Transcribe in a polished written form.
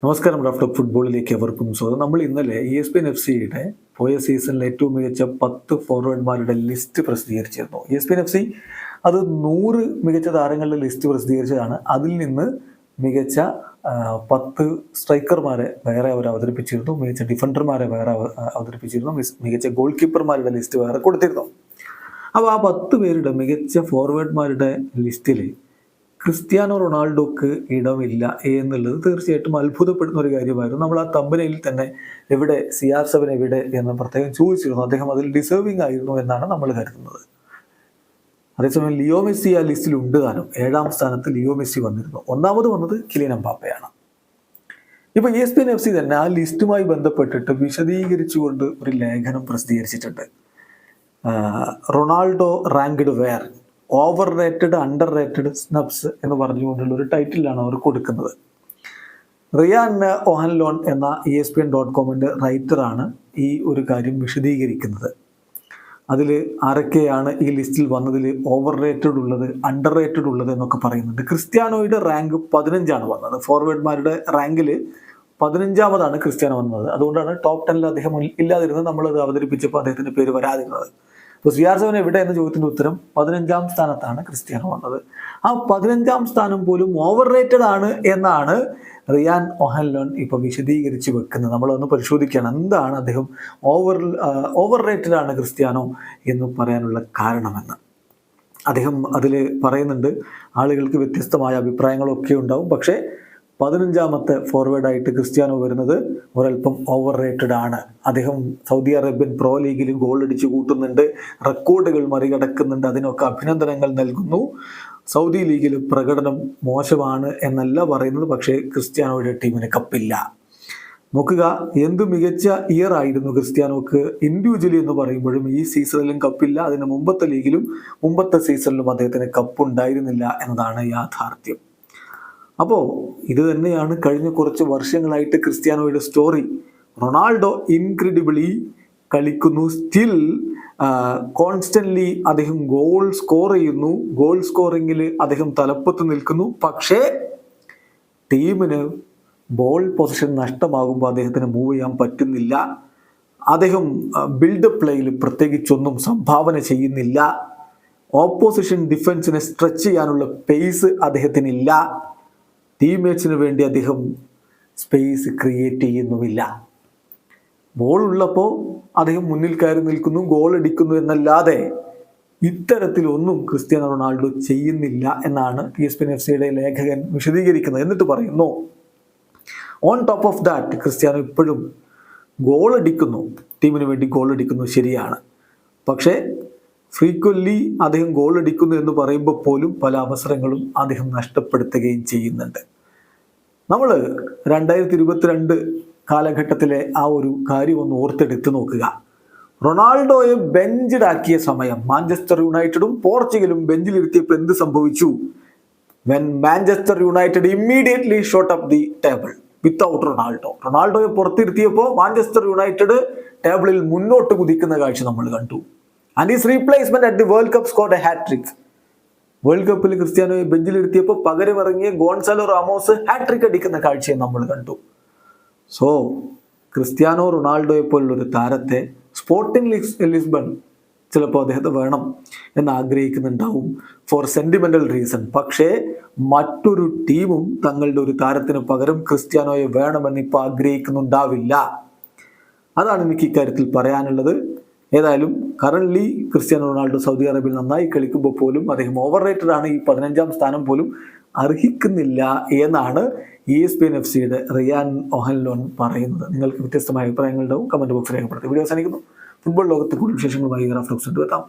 നമസ്കാരം. Raf talk ഫുട്ബോളിലേക്ക് എവർക്കും സ്വാഗതം. നമ്മൾ ഇന്നലെ ESPN FC പോയ സീസണിലെ ഏറ്റവും മികച്ച 10 ഫോർവേഡ്മാരുടെ ലിസ്റ്റ് പ്രസിദ്ധീകരിച്ചിരുന്നു. ESPN FC അത് 100 മികച്ച താരങ്ങളുടെ ലിസ്റ്റ് പ്രസിദ്ധീകരിച്ചതാണ്. അതിൽ നിന്ന് മികച്ച 10 സ്ട്രൈക്കർമാരെ വേറെ അവർ അവതരിപ്പിച്ചിരുന്നു, മികച്ച ഡിഫൻഡർമാരെ വേറെ അവതരിപ്പിച്ചിരുന്നു, മികച്ച ഗോൾ കീപ്പർമാരുടെ ലിസ്റ്റ് വേറെ കൊടുത്തിരുന്നു. അപ്പോൾ ആ 10 പേരുടെ മികച്ച ഫോർവേഡ്മാരുടെ ലിസ്റ്റിൽ ക്രിസ്ത്യാനോ റൊണാൾഡോക്ക് ഇടമില്ല എന്നുള്ളത് തീർച്ചയായിട്ടും അത്ഭുതപ്പെടുന്ന ഒരു കാര്യമായിരുന്നു. നമ്മൾ ആ തമ്പനയിൽ തന്നെ എവിടെ CR7 എവിടെ എന്ന് പ്രത്യേകം ചോദിച്ചിരുന്നു. അദ്ദേഹം അതിൽ ഡിസേർവിംഗ് ആയിരുന്നു എന്നാണ് നമ്മൾ കരുതുന്നത്. അതേസമയം ലിയോ മെസ്സി ആ ലിസ്റ്റിൽ ഉണ്ട് താനും. 7ാം സ്ഥാനത്ത് ലിയോ മെസ്സി വന്നിരുന്നു. ഒന്നാമത് വന്നത് കിലിയൻ എംബാപ്പയാണ്. ഇപ്പോൾ ESPN FC തന്നെ ആ ലിസ്റ്റുമായി ബന്ധപ്പെട്ടിട്ട് വിശദീകരിച്ചുകൊണ്ട് ഒരു ലേഖനം പ്രസിദ്ധീകരിച്ചിട്ടുണ്ട്. Ronaldo ranked where, overrated, underrated snubs എന്ന് പറഞ്ഞുകൊണ്ടുള്ള ഒരു ടൈറ്റിലാണ് അവർ കൊടുക്കുന്നത്. റിയാൻ ഓഹൻലോൺ എന്ന ESPN.com റൈറ്ററാണ് ഈ ഒരു കാര്യം വിശദീകരിക്കുന്നത്. അതിൽ ആരൊക്കെയാണ് ഈ ലിസ്റ്റിൽ വന്നതിൽ ഓവർ റേറ്റഡ് ഉള്ളത്, അണ്ടർ റേറ്റഡ് ഉള്ളത് എന്നൊക്കെ പറയുന്നുണ്ട്. ക്രിസ്ത്യാനോയുടെ റാങ്ക് 15 വന്നത്. ഫോർവേഡ്മാരുടെ റാങ്കിൽ 15ാമതാണ് ക്രിസ്ത്യാനോ വന്നത്. അതുകൊണ്ടാണ് ടോപ്പ് 10 അദ്ദേഹം ഇല്ലാതിരുന്നത്. നമ്മളത് അവതരിപ്പിച്ചപ്പോൾ അദ്ദേഹത്തിൻ്റെ പേര് വരാതിരുന്നത്. അപ്പോൾ CR7 എവിടെ എന്ന ചോദ്യത്തിൻ്റെ ഉത്തരം 15ാം സ്ഥാനത്താണ് ക്രിസ്ത്യാനോ വന്നത്. ആ 15ാം സ്ഥാനം പോലും ഓവർ റേറ്റഡ് ആണ് എന്നാണ് റിയാൻ ഓഹൻലോൺ ഇപ്പോൾ വിശദീകരിച്ച് വെക്കുന്നത്. നമ്മളൊന്ന് പരിശോധിക്കുകയാണ് എന്താണ് അദ്ദേഹം ഓവർ റേറ്റഡ് ആണ് ക്രിസ്ത്യാനോ എന്ന് പറയാനുള്ള കാരണമെന്ന്. അദ്ദേഹം അതിൽ പറയുന്നുണ്ട്, ആളുകൾക്ക് വ്യത്യസ്തമായ അഭിപ്രായങ്ങളൊക്കെ ഉണ്ടാവും, പക്ഷേ 15ാമത്തെ ഫോർവേഡായിട്ട് ക്രിസ്ത്യാനോ വരുന്നത് ഒരൽപ്പം ഓവർ റേറ്റഡ് ആണ്. അദ്ദേഹം സൗദി അറേബ്യൻ പ്രോ ലീഗിൽ ഗോൾ അടിച്ചു കൂട്ടുന്നുണ്ട്, റെക്കോർഡുകൾ മറികടക്കുന്നുണ്ട്, അതിനൊക്കെ അഭിനന്ദനങ്ങൾ നൽകുന്നു. സൗദി ലീഗിൽ പ്രകടനം മോശമാണ് എന്നല്ല പറയുന്നത്, പക്ഷേ ക്രിസ്ത്യാനോയുടെ ടീമിന് കപ്പില്ല. നോക്കുക, എന്ത് മികച്ച ഇയർ ആയിരുന്നു ക്രിസ്ത്യാനോക്ക് ഇൻഡിവിജ്വലി എന്ന് പറയുമ്പോഴും ഈ സീസണിലും കപ്പില്ല. അതിന് മുമ്പത്തെ ലീഗിലും മുമ്പത്തെ സീസണിലും അദ്ദേഹത്തിന് കപ്പുണ്ടായിരുന്നില്ല എന്നതാണ് യാഥാർത്ഥ്യം. അപ്പോൾ ഇത് തന്നെയാണ് കഴിഞ്ഞ കുറച്ച് വർഷങ്ങളായിട്ട് ക്രിസ്ത്യാനോയുടെ സ്റ്റോറി. റൊണാൾഡോ ഇൻക്രെഡിബിളി കളിക്കുന്നു, സ്റ്റിൽ കോൺസ്റ്റന്റ്ലി അദ്ദേഹം ഗോൾ സ്കോർ ചെയ്യുന്നു, ഗോൾ സ്കോറിങ്ങിൽ അദ്ദേഹം തലപ്പത്ത് നിൽക്കുന്നു. പക്ഷേ ടീമിന് ബോൾ പൊസിഷൻ നഷ്ടമാകുമ്പോൾ അദ്ദേഹത്തിന് മൂവ് ചെയ്യാൻ പറ്റുന്നില്ല. അദ്ദേഹം ബിൽഡപ്പ് പ്ലേയിൽ പ്രത്യേകിച്ചൊന്നും സംഭാവന ചെയ്യുന്നില്ല. ഓപ്പോസിഷൻ ഡിഫൻസിനെ സ്ട്രെച്ച് ചെയ്യാനുള്ള പേസ് അദ്ദേഹത്തിനില്ല. ടീംമേറ്റ്സിന് വേണ്ടി അദ്ദേഹം സ്പേസ് ക്രിയേറ്റ് ചെയ്യുന്നുമില്ല. ബോൾ ഉള്ളപ്പോൾ അദ്ദേഹം മുന്നിൽ കയറി നിൽക്കുന്നു, ഗോൾ അടിക്കുന്നു എന്നല്ലാതെ ഇത്തരത്തിലൊന്നും ക്രിസ്ത്യാനോ റൊണാൾഡോ ചെയ്യുന്നില്ല എന്നാണ് ESPN.FCയുടെ ലേഖകൻ വിശദീകരിക്കുന്നത്. എന്നിട്ട് പറയുന്നു, on top of that Cristiano ഇപ്പോഴും ഗോൾ അടിക്കുന്നു, ടീമിന് വേണ്ടി ഗോൾ അടിക്കുന്നു, ശരിയാണ്. പക്ഷേ ഫ്രീക്വൻലി അദ്ദേഹം ഗോൾ അടിക്കുന്നു എന്ന് പറയുമ്പോൾ പോലും പല അവസരങ്ങളും അദ്ദേഹം നഷ്ടപ്പെടുത്തുകയും ചെയ്യുന്നുണ്ട്. നമ്മൾ 2022 കാലഘട്ടത്തിലെ ആ ഒരു കാര്യം ഒന്ന് ഓർത്തെടുത്ത് നോക്കുക. റൊണാൾഡോയെ ബെഞ്ചിലാക്കിയ സമയം മാഞ്ചസ്റ്റർ യുണൈറ്റഡും പോർച്ചുഗലും ബെഞ്ചിലിരുത്തിയപ്പോൾ എന്ത് സംഭവിച്ചു? When Manchester United immediately shot up the table without Ronaldo. റൊണാൾഡോയെ പുറത്തിരുത്തിയപ്പോൾ മാഞ്ചസ്റ്റർ യുണൈറ്റഡ് ടേബിളിൽ മുന്നോട്ട് കുതിക്കുന്ന കാഴ്ച നമ്മൾ കണ്ടു. And his replacement at the world cup scored a hat trick. World കപ്പിൽ ക്രിസ്ത്യാനോയെ ബെഞ്ചിലിരുത്തിയപ്പോൾ പകരം ഇറങ്ങിയ ഗോൺസാലോ റാമോസ് ഹാട്രിക് അടിക്കുന്ന കാഴ്ചയെ നമ്മൾ കണ്ടു. സോ ക്രിസ്ത്യാനോ റൊണാൾഡോയെ പോലുള്ളൊരു താരത്തെ സ്പോർട്ടിംഗ് ലിസ്ബൺ ചിലപ്പോൾ അദ്ദേഹത്തെ വേണം എന്ന് ആഗ്രഹിക്കുന്നുണ്ടാവും ഫോർ സെന്റിമെന്റൽ റീസൺ. പക്ഷേ മറ്റൊരു ടീമും തങ്ങളുടെ ഒരു താരത്തിന് പകരം ക്രിസ്ത്യാനോയെ വേണമെന്ന് ഇപ്പോൾ ആഗ്രഹിക്കുന്നുണ്ടാവില്ല. അതാണ് എനിക്ക് ഇക്കാര്യത്തിൽ പറയാനുള്ളത്. ഏതായാലും കറൻലി ക്രിസ്ത്യാനോ റൊണാൾഡോ സൗദി അറേബ്യയിൽ നന്നായി കളിക്കുമ്പോൾ പോലും അദ്ദേഹം ഓവർ റേറ്റഡ് ആണ്. ഈ 15ാം സ്ഥാനം പോലും അർഹിക്കുന്നില്ല എന്നാണ് ESPN.FCയുടെ റിയാൻ ഓഹൻലോൺ പറയുന്നത്. നിങ്ങൾക്ക് വ്യത്യസ്തമായ അഭിപ്രായങ്ങളുണ്ടാവും, കമന്റ് ബോക്സിൽ രേഖപ്പെടുത്തി. വീഡിയോ അവസാനിക്കുന്നു. ഫുട്ബോൾ ലോകത്തെ കൂടുതൽ വിശേഷങ്ങളുമായി റാഫ് ടോക്സ് എത്താം.